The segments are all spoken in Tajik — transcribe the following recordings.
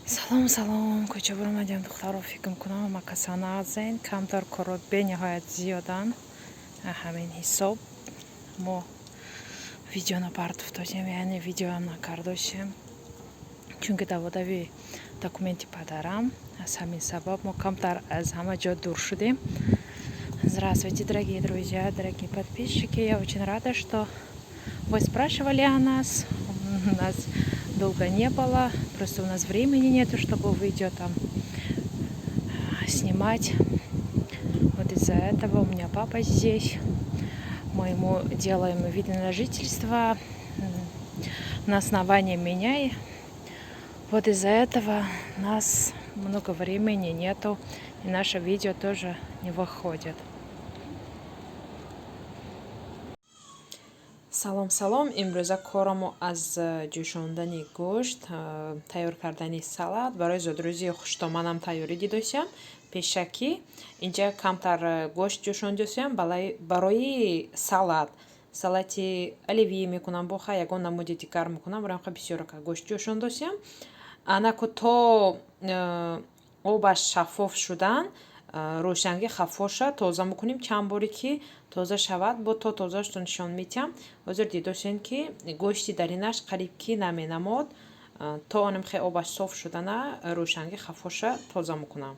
салом, кӯча буромадем духтаро фикр мекунам макасана азен камтар корот бениҳоят зиёдан ҳамин ҳисоб мо видео напартофтодем, яъне видеоам накардошем, чунки даводави документи падарам. Аз ҳамин сабаб мо камтар аз ҳама ҷо дур шудем. Здравствуйте, дорогие друзья, дорогие подписчики. Я очень рада, что вы спрашивали о нас. У нас долго не было, просто у нас времени нету, чтобы видео там снимать. Вот из-за этого у меня папа здесь. Мы ему делаем вид на жительство на основании меня. Вот из-за этого у нас много времени нету, и наше видео тоже не выходит. Салом, имрӯза корамо аз ҷӯшондани гӯшт, тайёр кардани салат барои зодрӯзии хуштомадам тайёрӣ дидосям. Пешакӣ инҷа камтар гӯшт ҷӯшондосям барои салати оливие мекунам, боха ягон намуди дигар мекунам, барои ҳамқа бисёрака гӯшт ҷӯшондосям. Анаку то обаш шаффоф шудан, рӯшанги хаффоша тоза мекунем, чанд боре ки тоза шавад, бо то тозашро нишон медиҳам. ҳозир дидосем ки гӯшти даринаш қариб ки наменамод, то онимхе обаш соф шудана рӯшанги хаффоша тоза мекунам.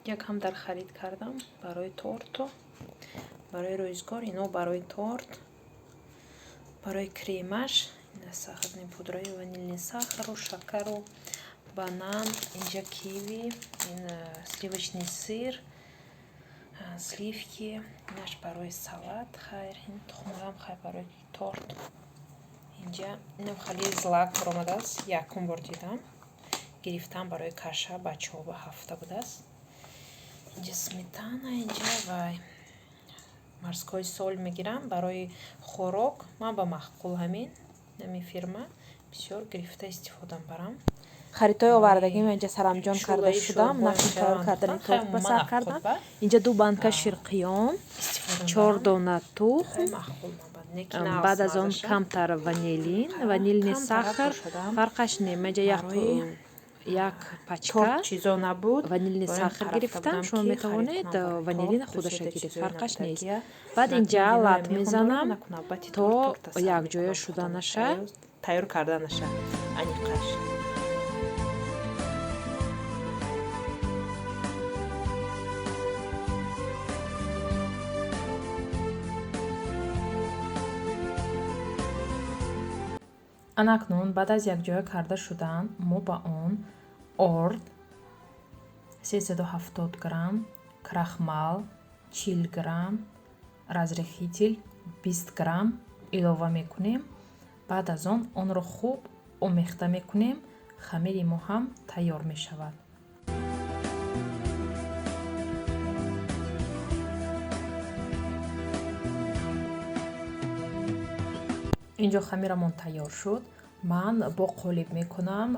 Якам дар харид кардам барои торту барои рӯзгор, ино барои торт, барои кремаш сахарни пудраю, ванилни сахару, шакару, банан, инҷа киви, сливочный сыр, сливки, инаш барои салат, хайр, ин тухмарам хайр барои торт. Инҷа инам хали злак омадааст, якум бор дидам, гирифтам барои каша, бачаҳо ба ҳафта будааст. Инҷа сметана, инҷа вай морской соль мегирам барои хӯрок. Ман ба маъқул ҳамин фирма бисёр гирифта истифода барам. Харидҳои овардагим инҷа сарамҷон карда шудам, нафи тайёр кардани торт ба сар кардам. Инҷа 2 банка ширқиён, 4 дона тухм, баъд аз он камтар ванилни сахар, фарқаш немаҷа як пачка ванилни сахар гирифтам. Шумо метавонед ванилина худаша гирифт, фарқаш нест. баъд инҷа лат мезанам то якҷоя шуда наша, тайёр карда наша. Аниқаш анакнун баъд аз якҷоя карда шудан мо ба он орд 370 грамм, крахмал 40 грамм, разрехитель 20 грамм илова мекунем. баъд аз он онро хуб омехта мекунем. хамири мо ҳам тайёр мешавад. инҷо хамирамон тайёр шуд. ман бо қолиб мекунам.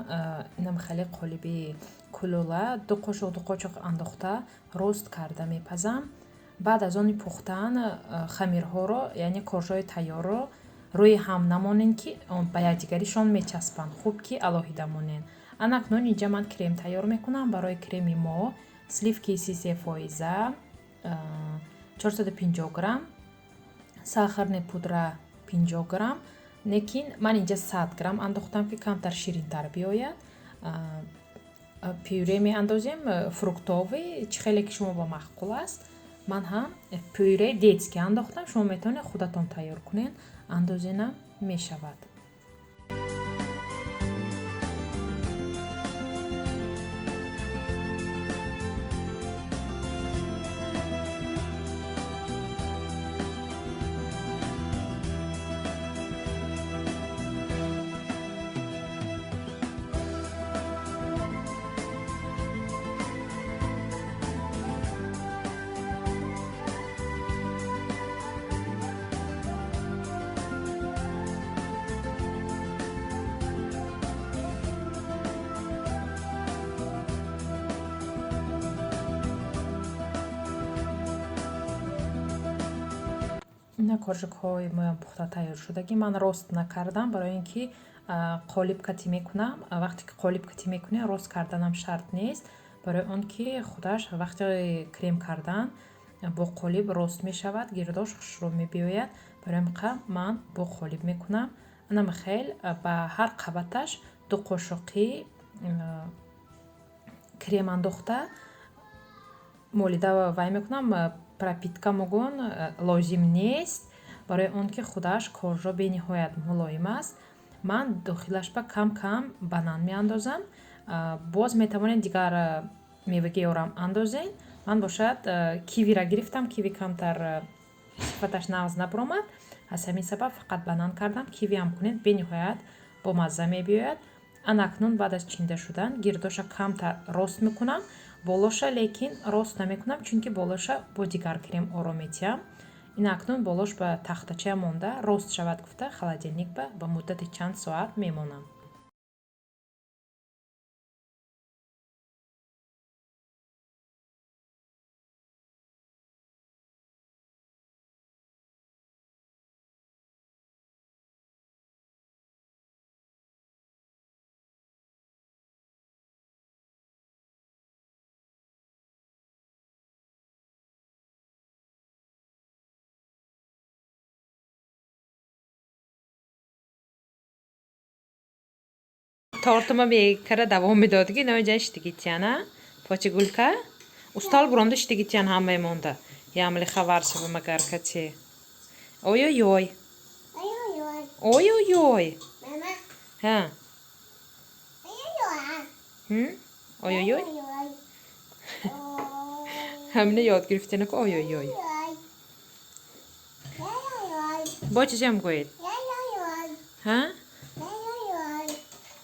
инам хеле қолиби кулула, 2 қошуқ андохта рост карда мепазам. баъд аз они пухтан хамирҳоро, яъне коржҳои тайёрро рӯи ҳам намонен ки ба якдигаришон мечаспанд, хуб ки алоҳида монен. анакнун инҷа ман крем тайёр мекунам. барои креми мо сливки 33%, 450 грамм, сахарни пудра 50 грамм, лекин ман инҷа 100 грамм андохтам ки камтар ширинтар биёяд. пюре меандозем фруктовӣ, чӣ хеле ки шумо ба маъқул аст. ман ҳам пюре детский андохтам, шумо метавонед худатон тайёр кунед, андозенам мешавад. ина коржикҳои моям пухта тайёр шудаги ман рост накардам, барои ин ки қолиб катӣ мекунам. Вақте ки қолиб катӣ мекунӣ, рост карданам шарт нест, барои он ки худаш вақте крем кардан бо қолиб рост мешавад, гирдош хушрӯ мебиёяд. барои ҳамин ман бо қолиб мекунам. анам хел ба ҳар қабаташ 2 қошуқи крем андохта молида вай мекунам. пропитка могон лозим нест, барои он ки худаш кожа бениҳоят мулоим аст. ман дохилашба кам кам банан меандозам. боз метавонед дигар мевагиёрам андозен. ман бошад кивира гирифтам, киви камтар сифаташ нағз набаромад, аз ҳамин сабаб фақат банан кардам. кивиам кунед бениҳоят бомазза мебиёяд. анакнун баъд аз чинида шудан гирдоша камтар рост мекунам, болоша лекин рост намекунам, чунки болоша бо дигар крем ором метиҳам. ин акнун болош ба тахтача монда, рост шавад гуфта холодильник ба муддати чанд соат мемонам. тортума бекара давом медодги ноҷа штигитяна почигулка устал буронда штигитян ҳам мемонда ямли хаварсова магаркати ой ха ой ҳамина ёд гирифтена ки ой бо чизем гӯед ха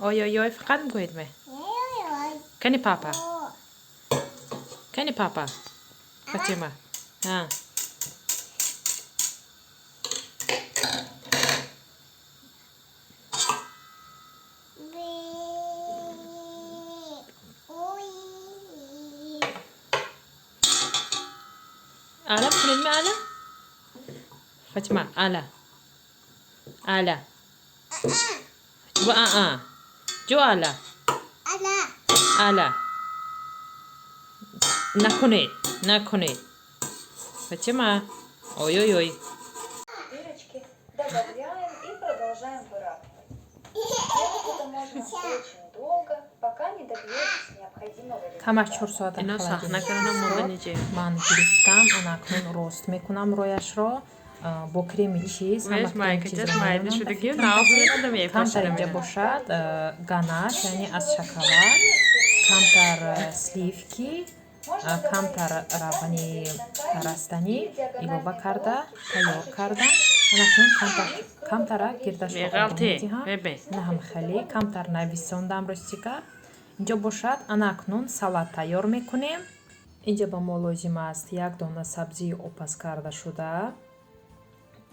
ой фақат мегӯед ме кани папа фатима ҳа ала бикунед ме ала фатима ала ҷо ала накунед фатима ой Дырочки добавляем и продолжаем выравнивать. Делать это можно очень долго, пока не добьетесь необходимого тамаш результата. 4 соат ман гирифтам. анакнун рост мекунам рояшро бо креми чиз камтар инҷа бошад ганаш, яъне аз шоколад, камтар сливки, камтар равғани растанӣ илова карда тайёр кардам. анакнун камтара гирдашро медиҳам. ина ҳам хеле камтар нависондам ростика. инҷо бошад анакнун салат тайёр мекунем. инҷа ба мо лозим аст 1 дона сабзии опаз карда шуда.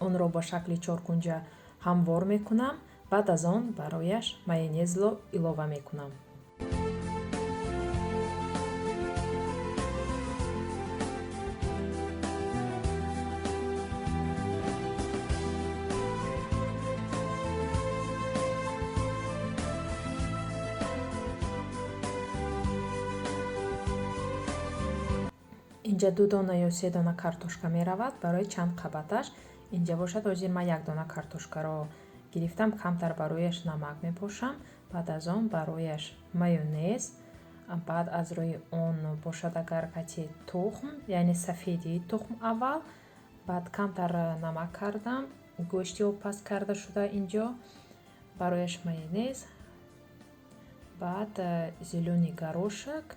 онро ба шакли чоркунҷа ҳамвор мекунам. баъд аз он барояш майонезло илова мекунам. инҷа 2 дона ё 3 дона картошка меравад барои чанд қабаташ. инҷа бошад ҳозир ман 1 дона картошкаро гирифтам, камтар барояш намак мепошам. баъд аз он барояш майонез, баъд аз рӯи он бошад агар кати тухм, яъне сафедии тухм аввал, баъд камтар намак кардам. гӯшти опаз карда шуда инҷо барояш майонез, баъд зелёни горошек,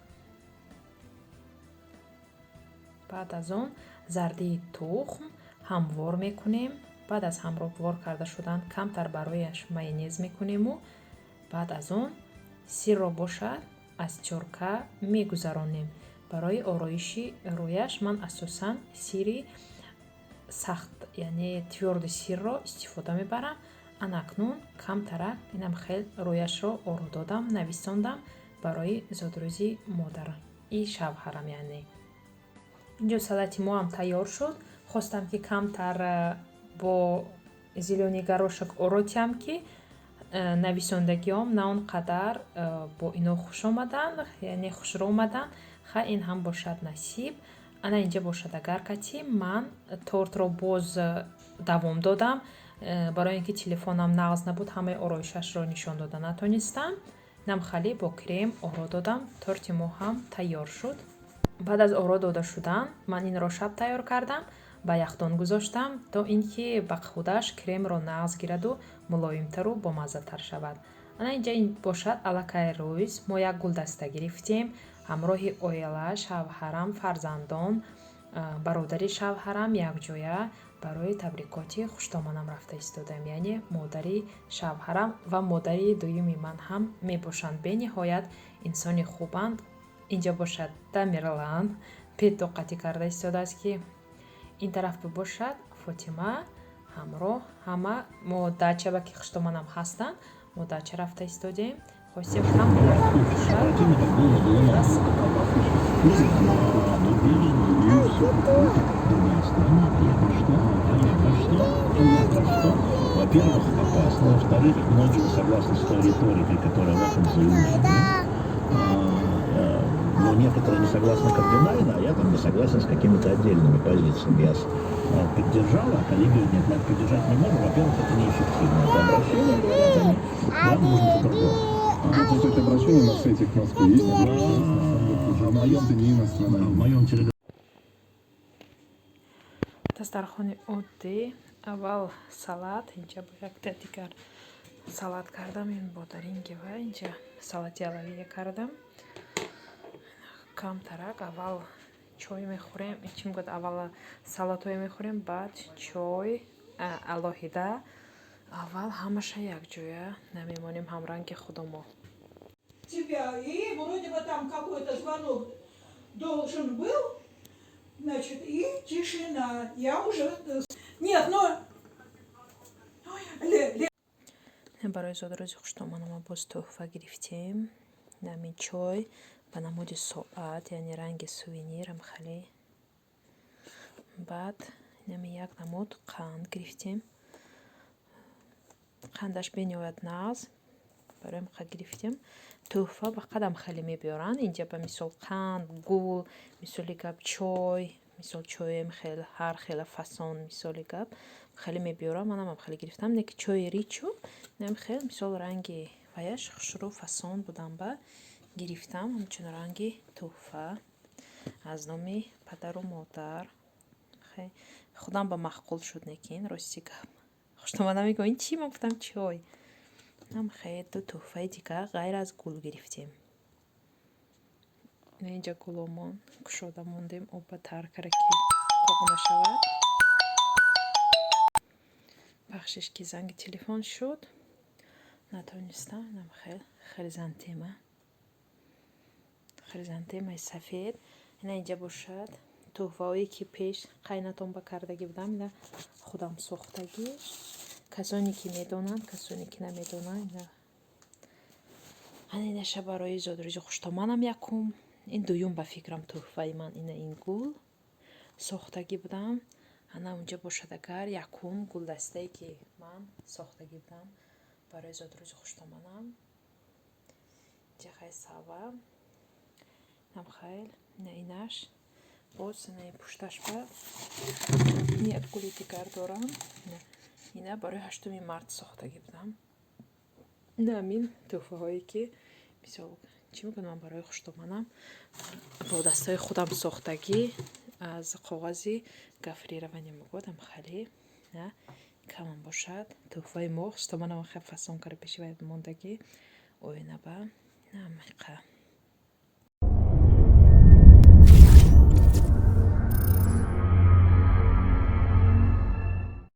баъд аз он зардии тухм ҳамвор мекунем. баъд аз ҳамвор карда шудан камтар барояш майонез мекунему. баъд аз он сирро бошад аз чорка мегузаронем. барои ороиши рӯяш ман асосан сири сахт, яъне твёрди сирро истифода мебарам. анакнун камтарак инам хел рӯяшро оро додам, нависондам барои зодрӯзи модари шавҳарам. яъне инҷо салати моам тайёр шуд. хостам ки камтар бо зелёни горошек оро тиҳам, ки нависондагиём на он қадар бо ино хуш омадан, яъне хушрӯ омадан. Ха ин ҳам бошад насиб. Ана инҷа бошад агар кати ман тортро боз давом додам, барои ин ки телефонам нағз набуд, ҳамаи ороишашро нишон дода натонистам. Инам хали бо крем оро додам. Торти мо ҳам тайёр шуд. баъд аз оро дода шудан ман инро шаб тайёр кардам, ба яхдон гузоштам, то ин ки ба худаш кремро нағз гираду мулоимтару бомаззатар шавад. Ана инҷа ин бошад аллакай рӯз. Мо як гулдаста гирифтем ҳамроҳи оила, шавҳарам, фарзандон, бародари шавҳарам якҷоя барои табрикоти хуштомадам рафта истодем. Яъне модари шавҳарам ва модари дуюми ман ҳам мебошанд. Бениҳоят инсони хубанд. Инҷа бошад Тамерлан бетоқатӣ карда истодааст, ки ин тараф бибошад Фотима ҳамроҳ. Ҳама мо дача ва ки хуштомадам ҳастанд. Мо дача рафта истодем. Хостем кам во-первых, опасно, во-вторых, многие согласны с той риторикой, которая в этом заявлена. Но некоторые не согласны кардинально, а я там не согласен с какими-то отдельными позициями. Я поддержала, а коллеги нет, мы поддержать не можем. Во-первых, это неэффективно. Это обращение, говорят они, нам нужно по-другому. Вот это обращение на сайте к Москве есть? А в моем-то не иностранное. В моем телеграме. дастархони оддӣ. Аввал салат, инҷа бо як дигар салат кардам. Ин бодаринги ва инҷа салати алавия кардам. Камтарак аввал чой мехӯрем. Чӣ мегӯяд, аввал салатое мехӯрем, баъд чой алоҳида. Аввал ҳамаша якҷоя намемонем ҳамранги худамо. Тебя, и вроде бы там какой-то звонок должен был, значит, и тишина. Я уже... Нет, но... барои зодрӯзи хуштомадама боз тӯҳфа гирифтем. Намин чой ба намуди соат, яъне ранги сувенирам хеле. Баъд намин як намуд қанд гирифтем. қандаш бениҳоят нағз барои ха гирифтем. Тӯҳфа ба қадам хеле мебиёранд. Инҷа ба мисол қанд, гул, мисоли гап чой, мисол чоем хел ҳар хела фасон, мисоли гап хеле мебиёрам. Манам хеле гирифтам. Неки чои ричу нем хел мисол ранги ваяш хушрӯ фасон будам ба гирифтам. Ҳамчун ранги тӯҳфа аз номи падару модар. Худам ба махқул шуд. Некин рости гап хуштомада мегӯ ин чӣ? Ман гуфтам чой. ам хел ду тӯҳфаи дигар ғайр аз гул гирифтем. Инҷа гуломон кушода мондем оба таркара ки қоқ нашавад. бахшиш ки занги телефон шуд, натонистам. Нам хел хризантемаи сафед. Ина инҷа бошад тӯҳфаое ки пеш қайнатон ба кардагӣ будам. Ина худам сохтагӣ. Касоне ки медонанд, касоне ки намедонанд. Анинаша барои зодрӯзи хуштомадам якум. Ин дуюм ба фикрам тӯҳфаи ман ина ин гул сохтагӣ будам. Ана унҷа бошад агар якум гулдастае ки ман сохтагӣ будам барои зодрӯзи хуштомадам. Инҷа хай сава. Нам хел ина инаш боз ина пушташ ба як гули дигар дорам. Ина барои 8 март сохтагӣ будам. Намин тӯҳфаҳое ки мисол чӣ мегӯям, ман барои хуштомадам бо дастаи худам сохтагӣ аз коғази гафрирова намегӯдам хеле камам бошад. Тӯҳфаи мо хуштомадам хеле фасон карда пеши вай мондагӣ оина ба намиқа.